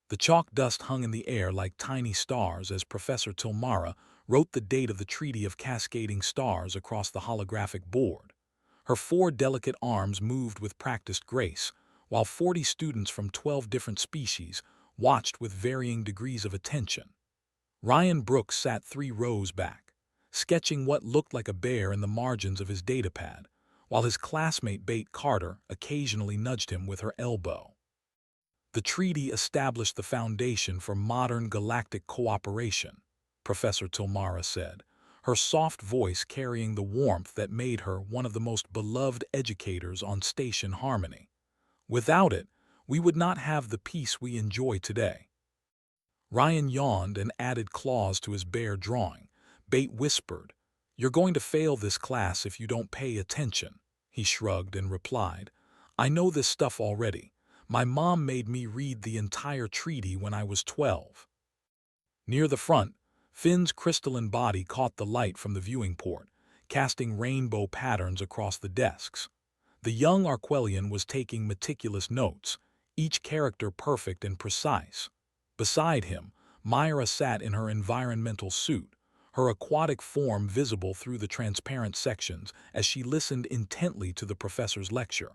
The chalk dust hung in the air like tiny stars as Professor Tilmara wrote the date of the Treaty of Cascading Stars across the holographic board. Her 4 delicate arms moved with practiced grace, while 40 students from 12 different species watched with varying degrees of attention. Ryan Brooks sat 3 rows back, sketching what looked like a bear in the margins of his datapad, while his classmate Bate Carter occasionally nudged him with her elbow. The treaty established the foundation for modern galactic cooperation, Professor Tilmara said, her soft voice carrying the warmth that made her one of the most beloved educators on Station Harmony. Without it, we would not have the peace we enjoy today. Ryan yawned and added claws to his bear drawing. Bate whispered, "You're going to fail this class if you don't pay attention." He shrugged and replied, "I know this stuff already. My mom made me read the entire treaty when I was 12. Near the front, Finn's crystalline body caught the light from the viewing port, casting rainbow patterns across the desks. The young Arquelian was taking meticulous notes, each character perfect and precise. Beside him, Myra sat in her environmental suit, her aquatic form visible through the transparent sections as she listened intently to the professor's lecture.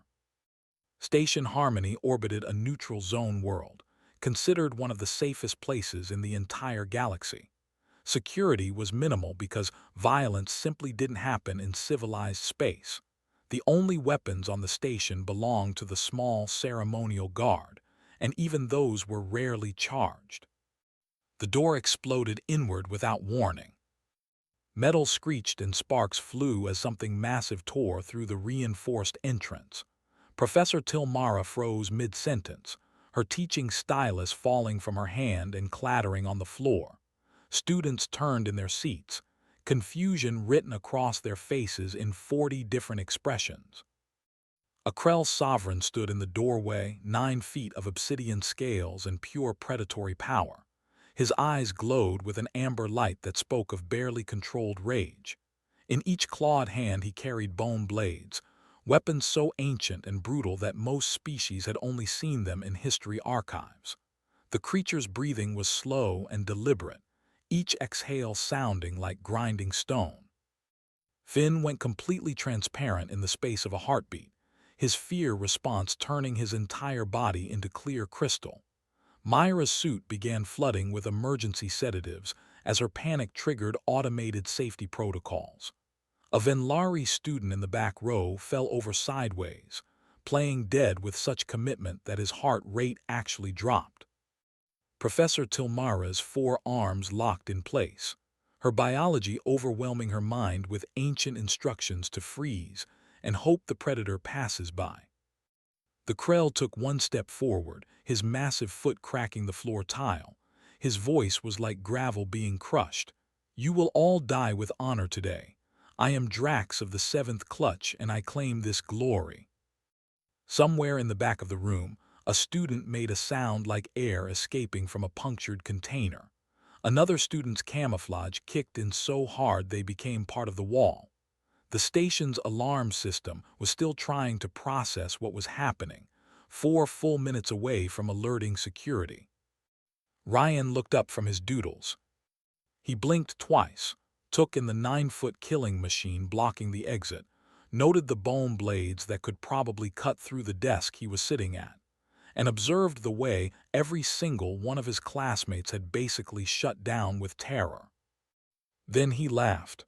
Station Harmony orbited a neutral zone world, considered one of the safest places in the entire galaxy. Security was minimal because violence simply didn't happen in civilized space. The only weapons on the station belonged to the small ceremonial guard, and even those were rarely charged. The door exploded inward without warning. Metal screeched and sparks flew as something massive tore through the reinforced entrance. Professor Tilmara froze mid-sentence, her teaching stylus falling from her hand and clattering on the floor. Students turned in their seats, confusion written across their faces in 40 different expressions. A Krell sovereign stood in the doorway, 9 feet of obsidian scales and pure predatory power. His eyes glowed with an amber light that spoke of barely controlled rage. In each clawed hand he carried bone blades, weapons so ancient and brutal that most species had only seen them in history archives. The creature's breathing was slow and deliberate, each exhale sounding like grinding stone. Finn went completely transparent in the space of a heartbeat, his fear response turning his entire body into clear crystal. Myra's suit began flooding with emergency sedatives as her panic triggered automated safety protocols. A Venlari student in the back row fell over sideways, playing dead with such commitment that his heart rate actually dropped. Professor Tilmara's 4 arms locked in place, her biology overwhelming her mind with ancient instructions to freeze and hope the predator passes by. The Krell took 1 step forward, his massive foot cracking the floor tile. His voice was like gravel being crushed. "You will all die with honor today. I am Drax of the 7th Clutch, and I claim this glory." Somewhere in the back of the room, a student made a sound like air escaping from a punctured container. Another student's camouflage kicked in so hard they became part of the wall. The station's alarm system was still trying to process what was happening, 4 full minutes away from alerting security. Ryan looked up from his doodles. He blinked twice, took in the 9-foot killing machine blocking the exit, noted the bone blades that could probably cut through the desk he was sitting at, and observed the way every single one of his classmates had basically shut down with terror. Then he laughed.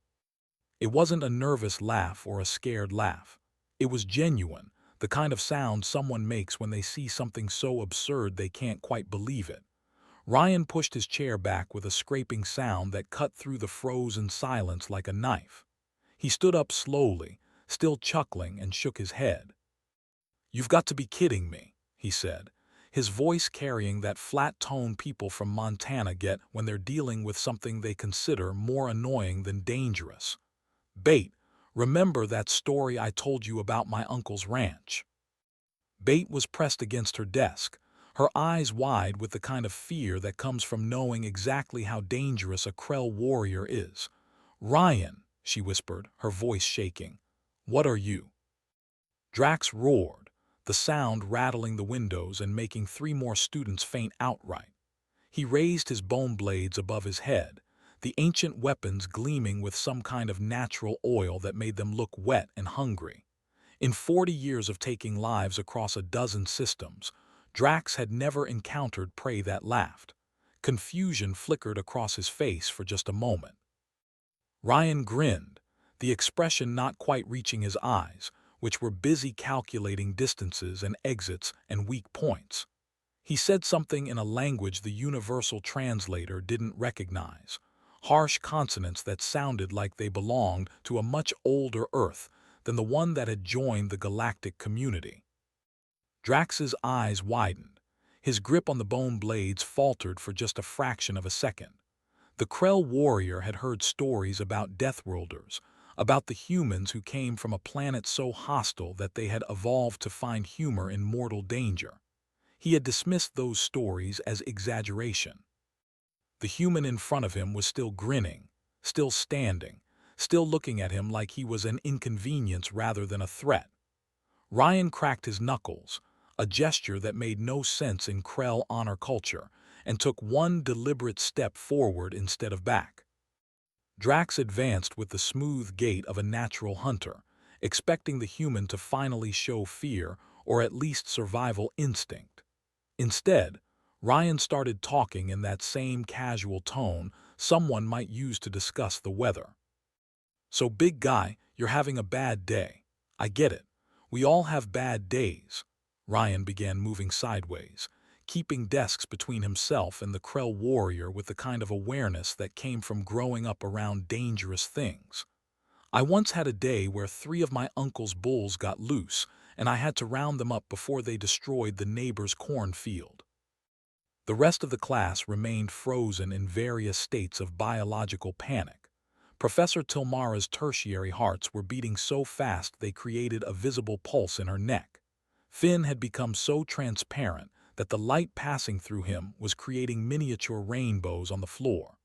It wasn't a nervous laugh or a scared laugh. It was genuine, the kind of sound someone makes when they see something so absurd they can't quite believe it. Ryan pushed his chair back with a scraping sound that cut through the frozen silence like a knife. He stood up slowly, still chuckling, and shook his head. "You've got to be kidding me," he said, his voice carrying that flat tone people from Montana get when they're dealing with something they consider more annoying than dangerous. "Bate, remember that story I told you about my uncle's ranch?" Bate was pressed against her desk, her eyes wide with the kind of fear that comes from knowing exactly how dangerous a Krell warrior is. "Ryan," she whispered, her voice shaking, "what are you?" Drax roared, the sound rattling the windows and making 3 more students faint outright. He raised his bone blades above his head, the ancient weapons gleaming with some kind of natural oil that made them look wet and hungry. In 40 years of taking lives across a dozen systems, Drax had never encountered prey that laughed. Confusion flickered across his face for just a moment. Ryan grinned, the expression not quite reaching his eyes, which were busy calculating distances and exits and weak points. He said something in a language the universal translator didn't recognize, harsh consonants that sounded like they belonged to a much older Earth than the one that had joined the galactic community. Drax's eyes widened. His grip on the bone blades faltered for just a fraction of a second. The Krell warrior had heard stories about Deathworlders, about the humans who came from a planet so hostile that they had evolved to find humor in mortal danger. He had dismissed those stories as exaggeration. The human in front of him was still grinning, still standing, still looking at him like he was an inconvenience rather than a threat. Ryan cracked his knuckles, a gesture that made no sense in Krell honor culture, and took one deliberate step forward instead of back. Drax advanced with the smooth gait of a natural hunter, expecting the human to finally show fear or at least survival instinct. Instead, Ryan started talking in that same casual tone someone might use to discuss the weather. "So, big guy, you're having a bad day. I get it. We all have bad days." Ryan began moving sideways, keeping desks between himself and the Krell warrior with the kind of awareness that came from growing up around dangerous things. "I once had a day where 3 of my uncle's bulls got loose, and I had to round them up before they destroyed the neighbor's cornfield." The rest of the class remained frozen in various states of biological panic. Professor Tilmara's tertiary hearts were beating so fast they created a visible pulse in her neck. Finn had become so transparent that the light passing through him was creating miniature rainbows on the floor.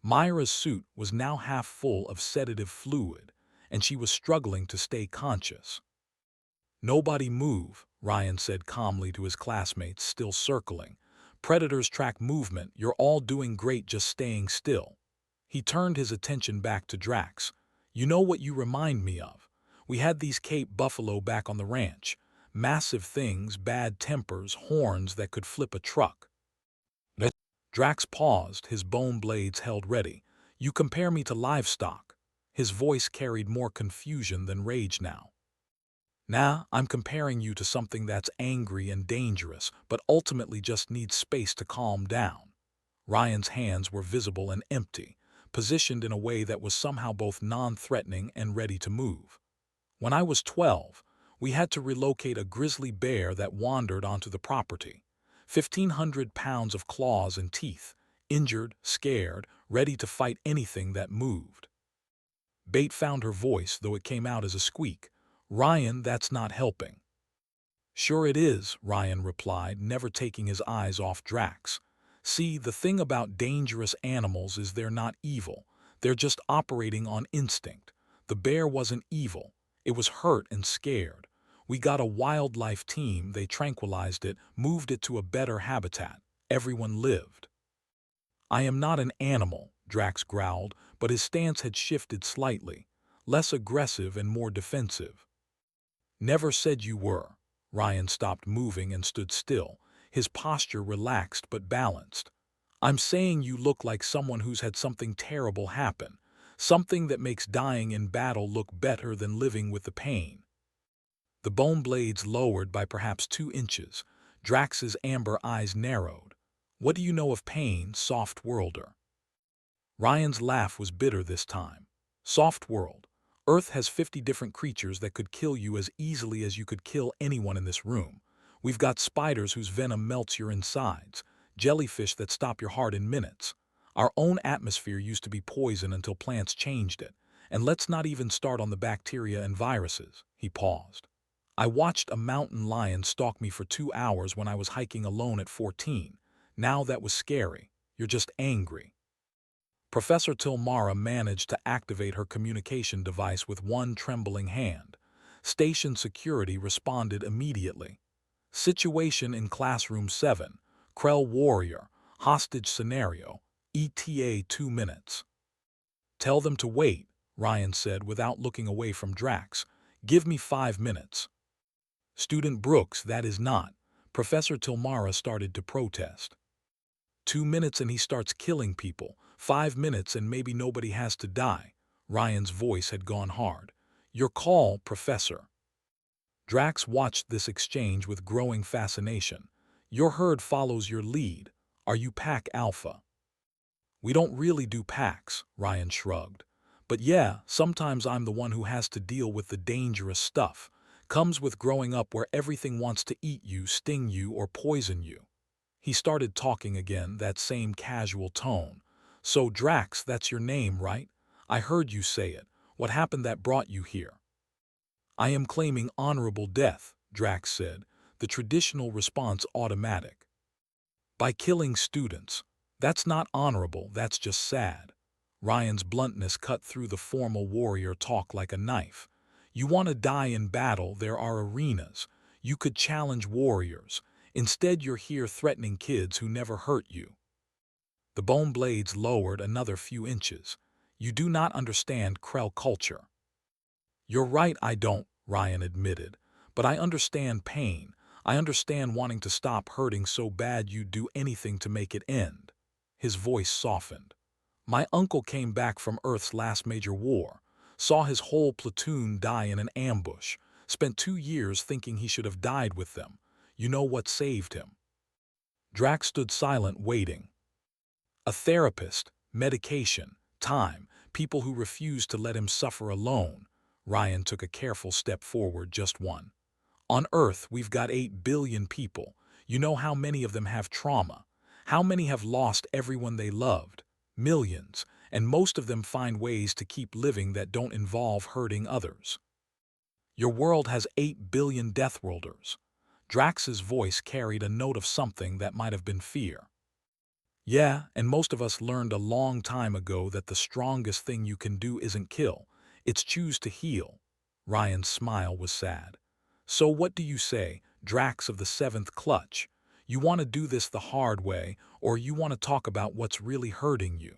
Myra's suit was now half full of sedative fluid, and she was struggling to stay conscious. "Nobody move," Ryan said calmly to his classmates still circling. "Predators track movement, you're all doing great just staying still." He turned his attention back to Drax. "You know what you remind me of? We had these Cape buffalo back on the ranch. Massive things, bad tempers, horns that could flip a truck." Drax paused, his bone blades held ready. "You compare me to livestock." His voice carried more confusion than rage now. "Nah, I'm comparing you to something that's angry and dangerous, but ultimately just needs space to calm down." Ryan's hands were visible and empty, positioned in a way that was somehow both non-threatening and ready to move. "When I was 12, we had to relocate a grizzly bear that wandered onto the property. 1,500 pounds of claws and teeth, injured, scared, ready to fight anything that moved." Bait found her voice, though it came out as a squeak. "Ryan, that's not helping." "Sure it is," Ryan replied, never taking his eyes off Drax. "See, the thing about dangerous animals is they're not evil. They're just operating on instinct. The bear wasn't evil. It was hurt and scared. We got a wildlife team, they tranquilized it, moved it to a better habitat. Everyone lived." "I am not an animal," Drax growled, but his stance had shifted slightly, less aggressive and more defensive. "Never said you were." Ryan stopped moving and stood still, his posture relaxed but balanced. "I'm saying you look like someone who's had something terrible happen, something that makes dying in battle look better than living with the pain." The bone blades lowered by perhaps 2 inches. Drax's amber eyes narrowed. "What do you know of pain, soft worlder?" Ryan's laugh was bitter this time. "Soft world. Earth has 50 different creatures that could kill you as easily as you could kill anyone in this room. We've got spiders whose venom melts your insides, jellyfish that stop your heart in minutes. Our own atmosphere used to be poison until plants changed it. And let's not even start on the bacteria and viruses." He paused. "I watched a mountain lion stalk me for 2 hours when I was hiking alone at 14. Now that was scary. You're just angry." Professor Tilmara managed to activate her communication device with one trembling hand. Station security responded immediately. "Situation in Classroom 7. Krell warrior. Hostage scenario, ETA 2 minutes. Tell them to wait, Ryan said without looking away from Drax. Give me 5 minutes. Student Brooks, that is not. Professor Tilmara started to protest. 2 minutes and he starts killing people. 5 minutes and maybe nobody has to die. Ryan's voice had gone hard. Your call, Professor. Drax watched this exchange with growing fascination. Your herd follows your lead. Are you Pack Alpha? We don't really do packs, Ryan shrugged. But yeah, sometimes I'm the one who has to deal with the dangerous stuff. Comes with growing up where everything wants to eat you, sting you, or poison you. He started talking again, that same casual tone. So Drax, that's your name, right? I heard you say it. What happened that brought you here? I am claiming honorable death, Drax said, the traditional response automatic. By killing students. That's not honorable, that's just sad. Ryan's bluntness cut through the formal warrior talk like a knife. You want to die in battle, there are arenas. You could challenge warriors. Instead, you're here threatening kids who never hurt you. The bone blades lowered another few inches. You do not understand Krell culture. You're right, I don't, Ryan admitted. But I understand pain. I understand wanting to stop hurting so bad you'd do anything to make it end. His voice softened. My uncle came back from Earth's last major war, saw his whole platoon die in an ambush, spent 2 years thinking he should have died with them. You know what saved him? Drax stood silent, waiting. A therapist, medication, time, people who refused to let him suffer alone. Ryan took a careful step forward, just one. On Earth, we've got 8 billion people. You know how many of them have trauma? How many have lost everyone they loved? Millions, and most of them find ways to keep living that don't involve hurting others. Your world has 8 billion Deathworlders. Drax's voice carried a note of something that might have been fear. Yeah, and most of us learned a long time ago that the strongest thing you can do isn't kill, it's choose to heal. Ryan's smile was sad. So what do you say, Drax of the 7th Clutch? You want to do this the hard way, or you want to talk about what's really hurting you?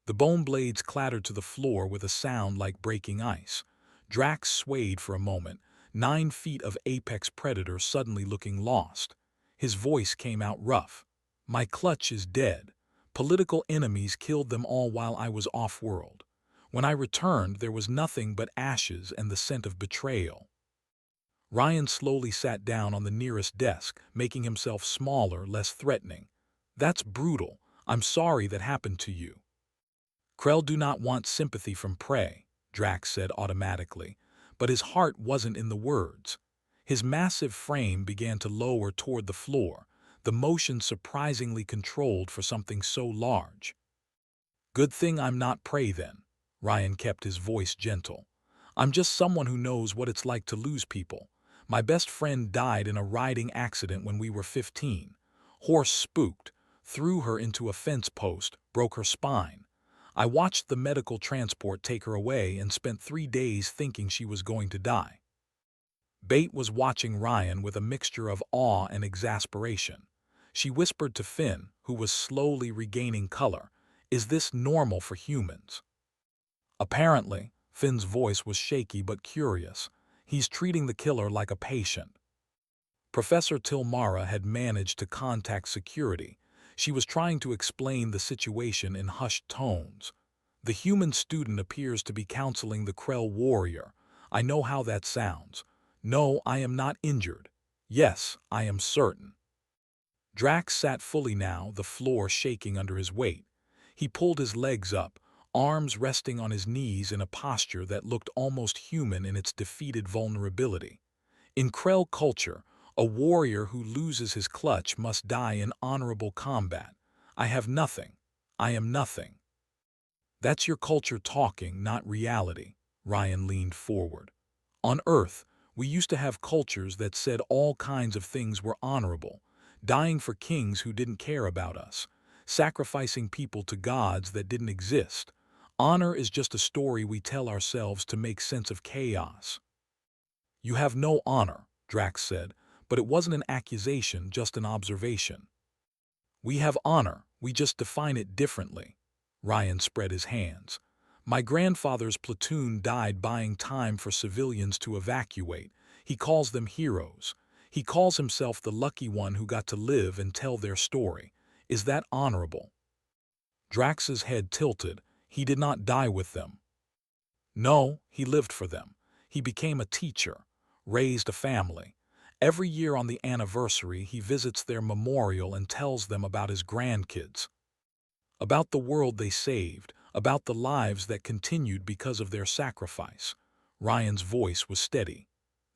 The bone blades clattered to the floor with a sound like breaking ice. Drax swayed for a moment, 9 feet of apex predator suddenly looking lost. His voice came out rough. My clutch is dead. Political enemies killed them all while I was off-world. When I returned, there was nothing but ashes and the scent of betrayal. Ryan slowly sat down on the nearest desk, making himself smaller, less threatening. That's brutal. I'm sorry that happened to you. Krell do not want sympathy from prey, Drax said automatically, but his heart wasn't in the words. His massive frame began to lower toward the floor, the motion surprisingly controlled for something so large. Good thing I'm not prey then. Ryan kept his voice gentle. I'm just someone who knows what it's like to lose people. My best friend died in a riding accident when we were 15. Horse spooked, threw her into a fence post, broke her spine. I watched the medical transport take her away and spent 3 days thinking she was going to die. Bate was watching Ryan with a mixture of awe and exasperation. She whispered to Finn, who was slowly regaining color, "Is this normal for humans?" Apparently, Finn's voice was shaky but curious. He's treating the killer like a patient. Professor Tilmara had managed to contact security. She was trying to explain the situation in hushed tones. The human student appears to be counseling the Krell warrior. I know how that sounds. No, I am not injured. Yes, I am certain. Drax sat fully now, the floor shaking under his weight. He pulled his legs up, arms resting on his knees in a posture that looked almost human in its defeated vulnerability. In Krell culture, a warrior who loses his clutch must die in honorable combat. I have nothing. I am nothing. That's your culture talking, not reality. Ryan leaned forward. On Earth, we used to have cultures that said all kinds of things were honorable, dying for kings who didn't care about us, sacrificing people to gods that didn't exist. Honor is just a story we tell ourselves to make sense of chaos. You have no honor, Drax said, but it wasn't an accusation, just an observation. We have honor, we just define it differently. Ryan spread his hands. My grandfather's platoon died buying time for civilians to evacuate. He calls them heroes. He calls himself the lucky one who got to live and tell their story. Is that honorable? Drax's head tilted. He did not die with them. No, he lived for them. He became a teacher, raised a family. Every year on the anniversary, he visits their memorial and tells them about his grandkids, about the world they saved, about the lives that continued because of their sacrifice. Ryan's voice was steady.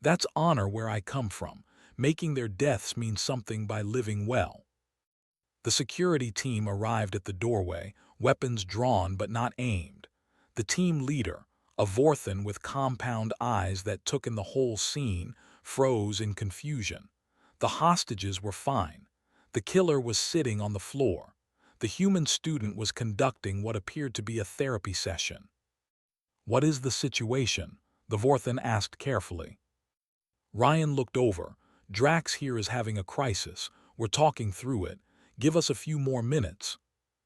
That's honor where I come from, making their deaths mean something by living well. The security team arrived at the doorway, weapons drawn but not aimed. The team leader, a Vorthan with compound eyes that took in the whole scene, froze in confusion. The hostages were fine. The killer was sitting on the floor. The human student was conducting what appeared to be a therapy session. What is the situation? The Vorthan asked carefully. Ryan looked over. Drax here is having a crisis. We're talking through it. Give us a few more minutes.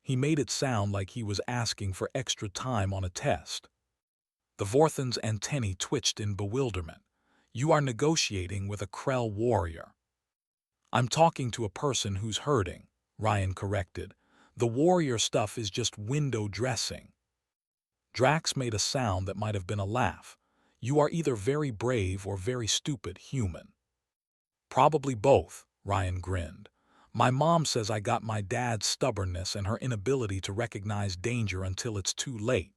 He made it sound like he was asking for extra time on a test. The Vorthan's antennae twitched in bewilderment. You are negotiating with a Krell warrior. I'm talking to a person who's hurting, Ryan corrected. The warrior stuff is just window dressing. Drax made a sound that might have been a laugh. You are either very brave or very stupid human. Probably both, Ryan grinned. My mom says I got my dad's stubbornness and her inability to recognize danger until it's too late.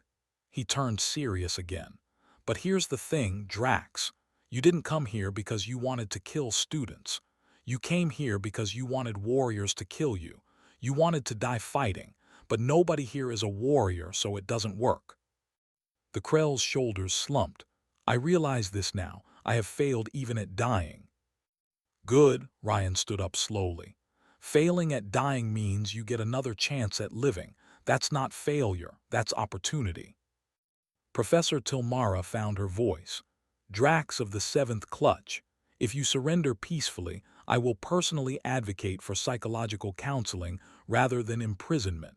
He turned serious again. But here's the thing, Drax. You didn't come here because you wanted to kill students. You came here because you wanted warriors to kill you. You wanted to die fighting. But nobody here is a warrior, so it doesn't work. The Krell's shoulders slumped. I realize this now. I have failed even at dying. Good, Ryan stood up slowly. Failing at dying means you get another chance at living. That's not failure, that's opportunity. Professor Tilmara found her voice. Drax of the 7th Clutch, if you surrender peacefully, I will personally advocate for psychological counseling rather than imprisonment.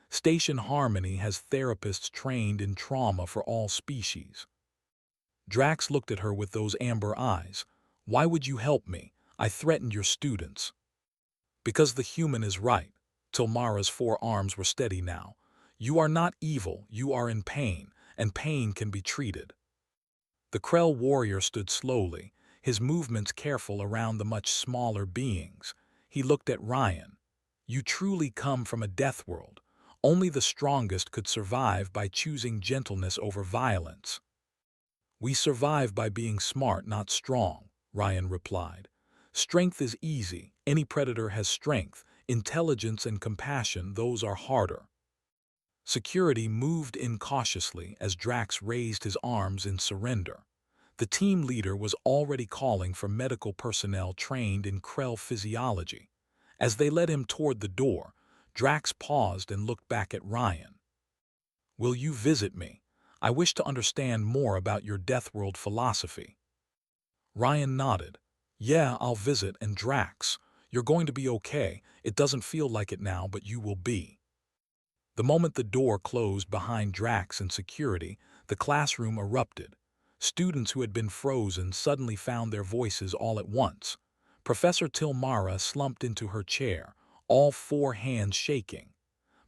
Station Harmony has therapists trained in trauma for all species. Drax looked at her with those amber eyes. Why would you help me? I threatened your students. Because the human is right. Tilmara's forearms were steady now. You are not evil, you are in pain, and pain can be treated. The Krell warrior stood slowly, his movements careful around the much smaller beings. He looked at Ryan. You truly come from a death world. Only the strongest could survive by choosing gentleness over violence. We survive by being smart, not strong, Ryan replied. Strength is easy. Any predator has strength. Intelligence and compassion, those are harder. Security moved in cautiously as Drax raised his arms in surrender. The team leader was already calling for medical personnel trained in Krell physiology. As they led him toward the door, Drax paused and looked back at Ryan. Will you visit me? I wish to understand more about your Deathworld philosophy. Ryan nodded. Yeah, I'll visit, and Drax, you're going to be okay. It doesn't feel like it now, but you will be. The moment the door closed behind Drax and security, the classroom erupted. Students who had been frozen suddenly found their voices all at once. Professor Tilmara slumped into her chair, all 4 hands shaking.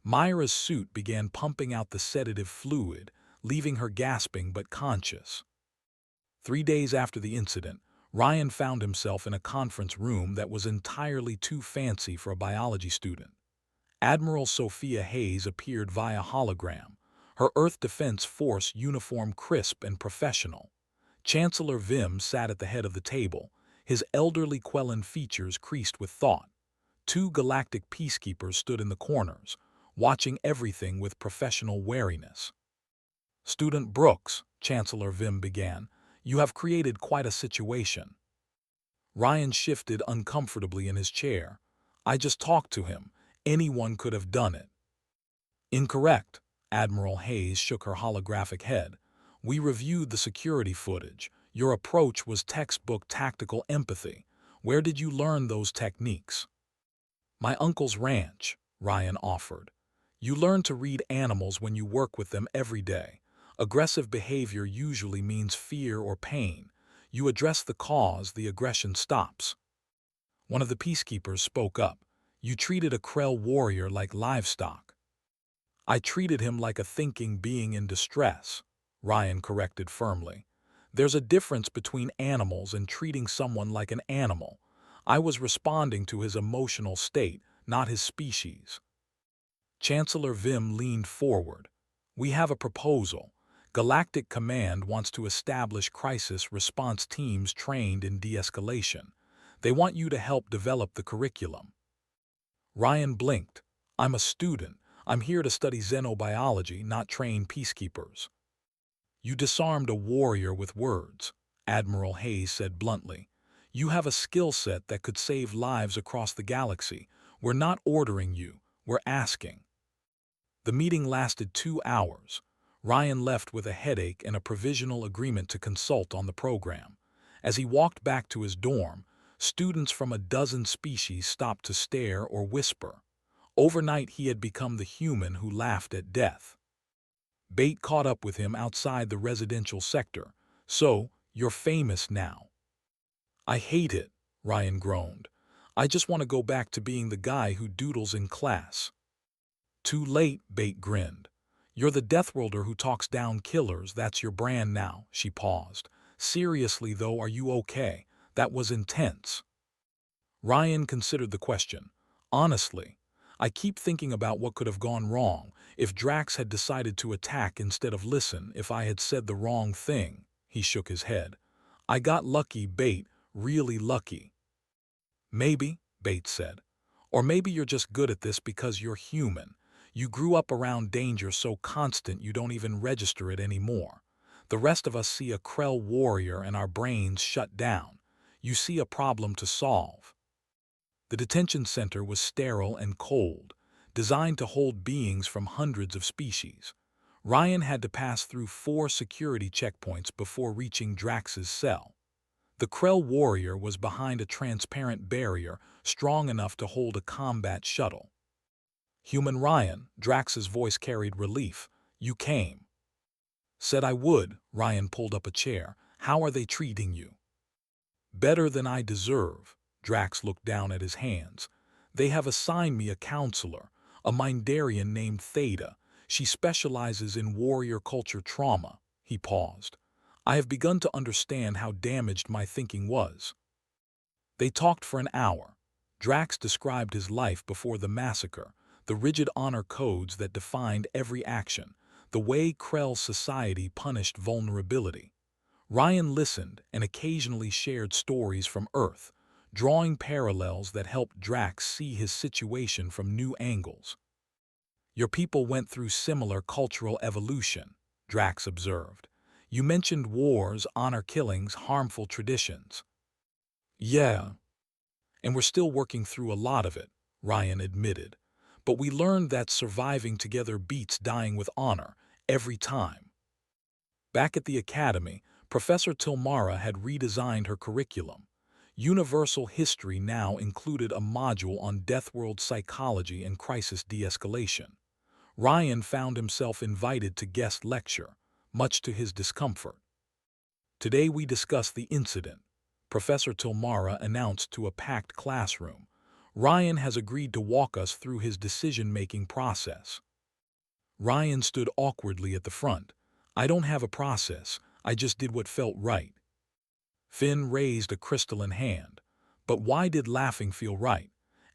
Myra's suit began pumping out the sedative fluid, leaving her gasping but conscious. 3 days after the incident, Ryan found himself in a conference room that was entirely too fancy for a biology student. Admiral Sophia Hayes appeared via hologram, her Earth Defense Force uniform crisp and professional. Chancellor Vim sat at the head of the table, his elderly Quellan features creased with thought. 2 galactic peacekeepers stood in the corners, watching everything with professional wariness. Student Brooks, Chancellor Vim began, you have created quite a situation. Ryan shifted uncomfortably in his chair. I just talked to him. Anyone could have done it. Incorrect. Admiral Hayes shook her holographic head. We reviewed the security footage. Your approach was textbook tactical empathy. Where did you learn those techniques? My uncle's ranch, Ryan offered. You learn to read animals when you work with them every day. Aggressive behavior usually means fear or pain. You address the cause, the aggression stops. One of the peacekeepers spoke up. You treated a Krell warrior like livestock. I treated him like a thinking being in distress, Ryan corrected firmly. There's a difference between animals and treating someone like an animal. I was responding to his emotional state, not his species. Chancellor Vim leaned forward. We have a proposal. Galactic Command wants to establish crisis response teams trained in de-escalation. They want you to help develop the curriculum. Ryan blinked. I'm a student. I'm here to study xenobiology, not train peacekeepers. You disarmed a warrior with words, Admiral Hayes said bluntly. You have a skill set that could save lives across the galaxy. We're not ordering you, we're asking. The meeting lasted 2 hours. Ryan left with a headache and a provisional agreement to consult on the program. As he walked back to his dorm, students from a dozen species stopped to stare or whisper. Overnight he had become the human who laughed at death. Bait caught up with him outside the residential sector. So, you're famous now. I hate it, Ryan groaned. I just want to go back to being the guy who doodles in class. Too late, Bait grinned. You're the Deathworlder who talks down killers, that's your brand now, she paused. Seriously though, are you okay? That was intense. Ryan considered the question. Honestly, I keep thinking about what could have gone wrong, if Drax had decided to attack instead of listen, if I had said the wrong thing. He shook his head. I got lucky, Bait, really lucky. Maybe, Bait said. Or maybe you're just good at this because you're human. You grew up around danger so constant you don't even register it anymore. The rest of us see a Krell warrior and our brains shut down. You see a problem to solve. The detention center was sterile and cold, designed to hold beings from hundreds of species. Ryan had to pass through 4 security checkpoints before reaching Drax's cell. The Krell warrior was behind a transparent barrier strong enough to hold a combat shuttle. Human Ryan, Drax's voice carried relief. You came. Said I would, Ryan pulled up a chair. How are they treating you? Better than I deserve, Drax looked down at his hands. They have assigned me a counselor, a Mindarian named Theta. She specializes in warrior culture trauma. He paused. I have begun to understand how damaged my thinking was. They talked for an hour. Drax described his life before the massacre, the rigid honor codes that defined every action, the way Krell society punished vulnerability. Ryan listened and occasionally shared stories from Earth, drawing parallels that helped Drax see his situation from new angles. Your people went through similar cultural evolution, Drax observed. You mentioned wars, honor killings, harmful traditions. Yeah, and we're still working through a lot of it, Ryan admitted. But we learned that surviving together beats dying with honor every time. Back at the academy, Professor Tilmara had redesigned her curriculum. Universal History now included a module on Deathworld psychology and crisis de-escalation. Ryan found himself invited to guest lecture, much to his discomfort. Today we discuss the incident, Professor Tilmara announced to a packed classroom. Ryan has agreed to walk us through his decision-making process. Ryan stood awkwardly at the front. I don't have a process, I just did what felt right. Finn raised a crystalline hand. But why did laughing feel right?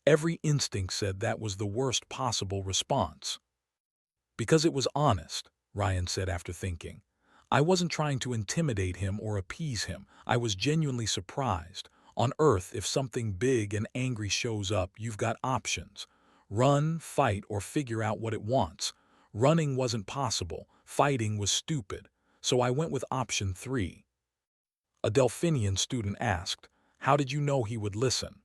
Every instinct said that was the worst possible response. Because it was honest, Ryan said after thinking. I wasn't trying to intimidate him or appease him. I was genuinely surprised. On Earth, if something big and angry shows up, you've got options. Run, fight, or figure out what it wants. Running wasn't possible. Fighting was stupid. So I went with option 3. A Delphinian student asked, how did you know he would listen?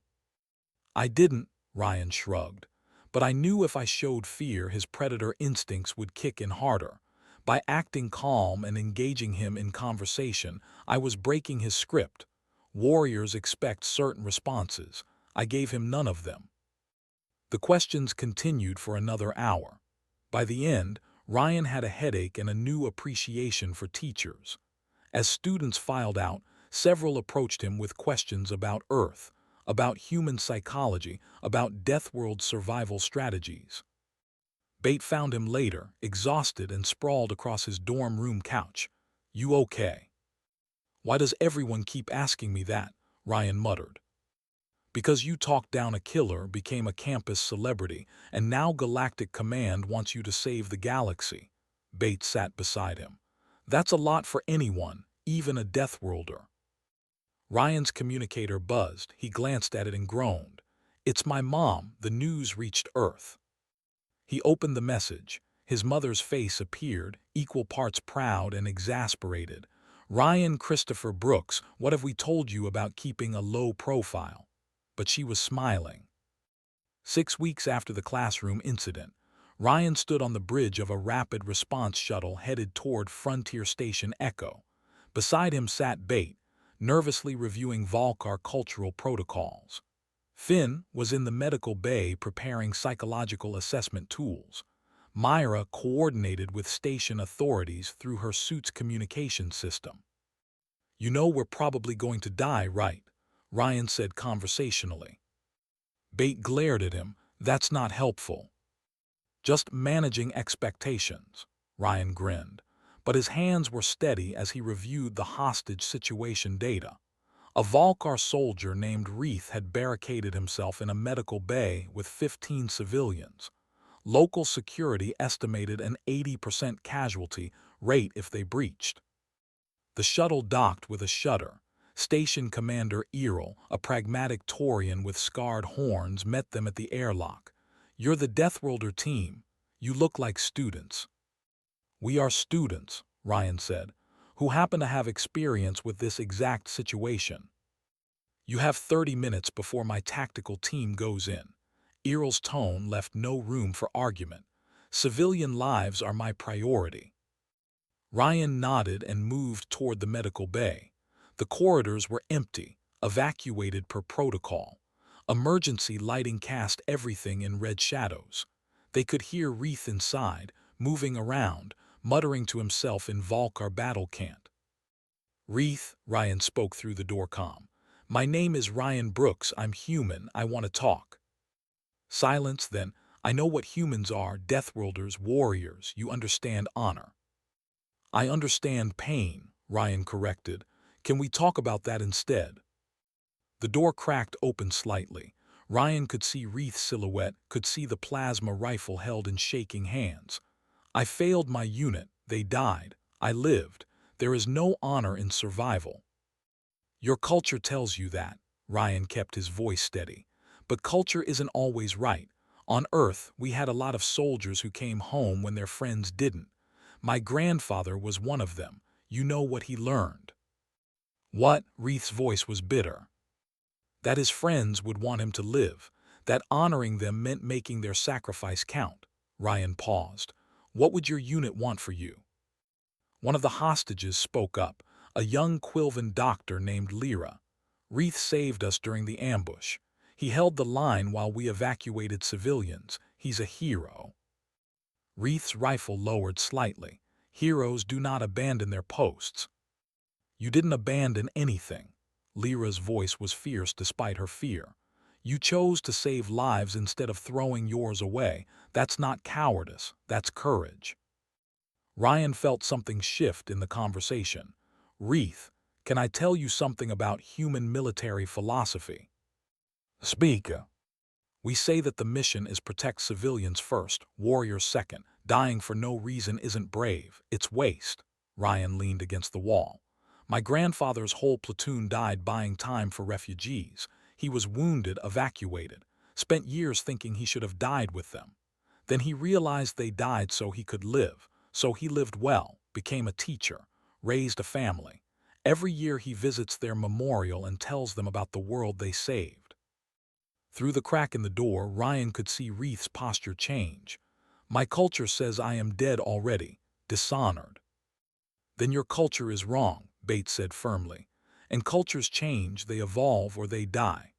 I didn't, Ryan shrugged. But I knew if I showed fear, his predator instincts would kick in harder. By acting calm and engaging him in conversation, I was breaking his script. Warriors expect certain responses. I gave him none of them. The questions continued for another hour. By the end, Ryan had a headache and a new appreciation for teachers. As students filed out, several approached him with questions about Earth, about human psychology, about Deathworld survival strategies. Bate found him later, exhausted and sprawled across his dorm room couch. "You okay?" "Why does everyone keep asking me that?" Ryan muttered. "Because you talked down a killer, became a campus celebrity, and now Galactic Command wants you to save the galaxy." Bate sat beside him. "That's a lot for anyone, even a Deathworlder." Ryan's communicator buzzed. He glanced at it and groaned. "It's my mom. The news reached Earth." He opened the message. His mother's face appeared, equal parts proud and exasperated. "Ryan Christopher Brooks, what have we told you about keeping a low profile?" But she was smiling. 6 weeks after the classroom incident, Ryan stood on the bridge of a rapid response shuttle headed toward Frontier Station Echo. Beside him sat Bate, nervously reviewing Volcar cultural protocols. Finn was in the medical bay preparing psychological assessment tools. Myra coordinated with station authorities through her suit's communication system. "You know we're probably going to die, right?" Ryan said conversationally. Bate glared at him. "That's not helpful." "Just managing expectations," Ryan grinned. But his hands were steady as he reviewed the hostage situation data. A Volcar soldier named Reith had barricaded himself in a medical bay with 15 civilians. Local security estimated an 80% casualty rate if they breached. The shuttle docked with a shudder. Station Commander Errol, a pragmatic Taurian with scarred horns, met them at the airlock. "You're the Deathworlder team. You look like students." "We are students," Ryan said, "who happen to have experience with this exact situation." "You have 30 minutes before my tactical team goes in." Errol's tone left no room for argument. "Civilian lives are my priority." Ryan nodded and moved toward the medical bay. The corridors were empty, evacuated per protocol. Emergency lighting cast everything in red shadows. They could hear Reith inside, moving around, muttering to himself in Volcar battle cant. "Reith," Ryan spoke through the doorcom. "My name is Ryan Brooks. I'm human. I want to talk." "Silence, then. I know what humans are, Deathworlders, warriors. You understand honor." "I understand pain," Ryan corrected. "Can we talk about that instead?" The door cracked open slightly. Ryan could see Reith's silhouette, could see the plasma rifle held in shaking hands. "I failed my unit. They died. I lived. There is no honor in survival." "Your culture tells you that." Ryan kept his voice steady. "But culture isn't always right. On Earth, we had a lot of soldiers who came home when their friends didn't. My grandfather was one of them. You know what he learned." "What?" Reith's voice was bitter. "That his friends would want him to live. That honoring them meant making their sacrifice count." Ryan paused. "What would your unit want for you?" One of the hostages spoke up, a young Quilvan doctor named Lyra. "Reith saved us during the ambush. He held the line while we evacuated civilians. He's a hero." Reith's rifle lowered slightly. "Heroes do not abandon their posts." "You didn't abandon anything." Lyra's voice was fierce despite her fear. "You chose to save lives instead of throwing yours away. That's not cowardice, that's courage." Ryan felt something shift in the conversation. "Reith, can I tell you something about human military philosophy?" "Speak." "We say that the mission is protect civilians first, warriors second. Dying for no reason isn't brave, it's waste." Ryan leaned against the wall. "My grandfather's whole platoon died buying time for refugees. He was wounded, evacuated, spent years thinking he should have died with them. Then he realized they died so he could live, so he lived well, became a teacher, raised a family. Every year he visits their memorial and tells them about the world they saved." Through the crack in the door, Ryan could see Reith's posture change. "My culture says I am dead already, dishonored." "Then your culture is wrong," Bates said firmly. "And cultures change, they evolve or they die."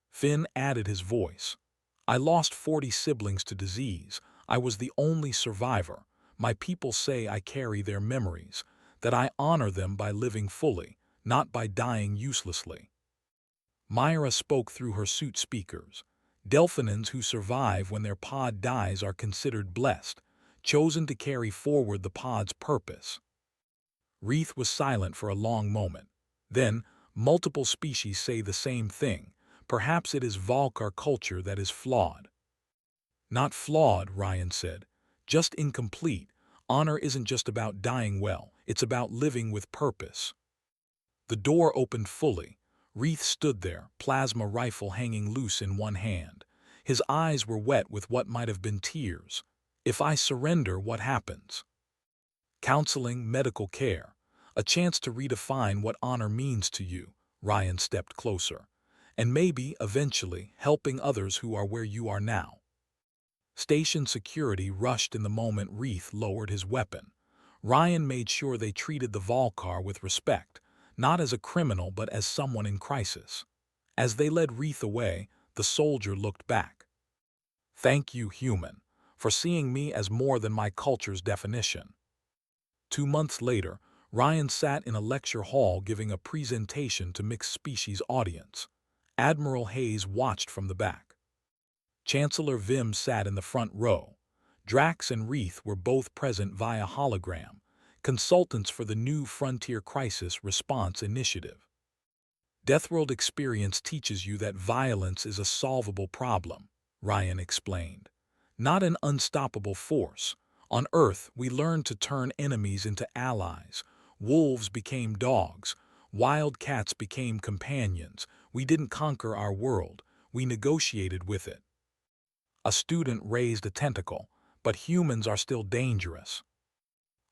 Finn added his voice. I lost 40 siblings to disease. I was the only survivor. My people say I carry their memories, that I honor them by living fully, not by dying uselessly. Myra spoke through her suit speakers. Delphinans who survive when their pod dies are considered blessed, chosen to carry forward the pod's purpose. Reith was silent for a long moment. Then, multiple species say the same thing. Perhaps it is Valkar culture that is flawed. Not flawed, Ryan said. Just incomplete. Honor isn't just about dying well, it's about living with purpose. The door opened fully. Reith stood there, plasma rifle hanging loose in one hand. His eyes were wet with what might have been tears. If I surrender, what happens? Counseling, medical care. A chance to redefine what honor means to you. Ryan stepped closer. And maybe, eventually, helping others who are where you are now. Station security rushed in the moment Reith lowered his weapon. Ryan made sure they treated the Valkar with respect, not as a criminal but as someone in crisis. As they led Reith away, the soldier looked back. Thank you, human, for seeing me as more than my culture's definition. 2 months later, Ryan sat in a lecture hall giving a presentation to mixed-species audience. Admiral Hayes watched from the back. Chancellor Vim sat in the front row. Drax and Reith were both present via hologram, consultants for the new Frontier Crisis Response Initiative. Deathworld experience teaches you that violence is a solvable problem, Ryan explained. Not an unstoppable force. On Earth, we learned to turn enemies into allies. Wolves became dogs. Wild cats became companions. We didn't conquer our world. We negotiated with it. A student raised a tentacle, but humans are still dangerous.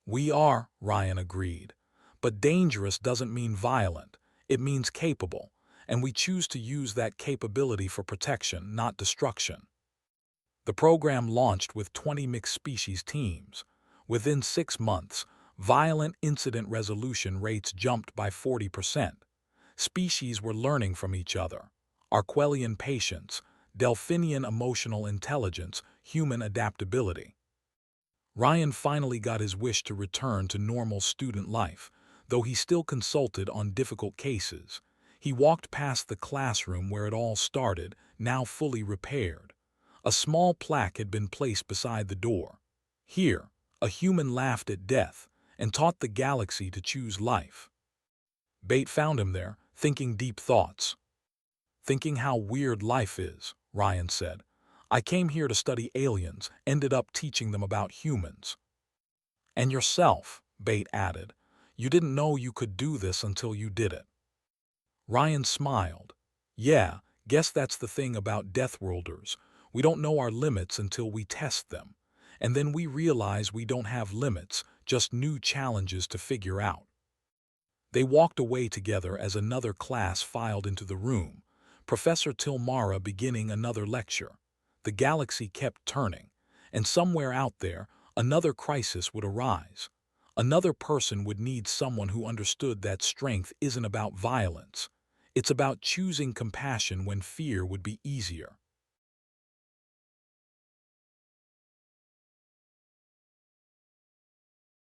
We are, Ryan agreed. But dangerous doesn't mean violent. It means capable, and we choose to use that capability for protection, not destruction. The program launched with 20 mixed-species teams. Within 6 months, violent incident resolution rates jumped by 40%. Species were learning from each other. Arquelian patience, Delphinian emotional intelligence, human adaptability. Ryan finally got his wish to return to normal student life, though he still consulted on difficult cases. He walked past the classroom where it all started, now fully repaired. A small plaque had been placed beside the door. Here, a human laughed at death and taught the galaxy to choose life. Bate found him there, thinking deep thoughts. Thinking how weird life is, Ryan said. I came here to study aliens, ended up teaching them about humans. And yourself, Bate added. You didn't know you could do this until you did it. Ryan smiled. Yeah, guess that's the thing about Deathworlders. We don't know our limits until we test them. And then we realize we don't have limits, just new challenges to figure out. They walked away together as another class filed into the room, Professor Tilmara beginning another lecture. The galaxy kept turning, and somewhere out there, another crisis would arise. Another person would need someone who understood that strength isn't about violence. It's about choosing compassion when fear would be easier.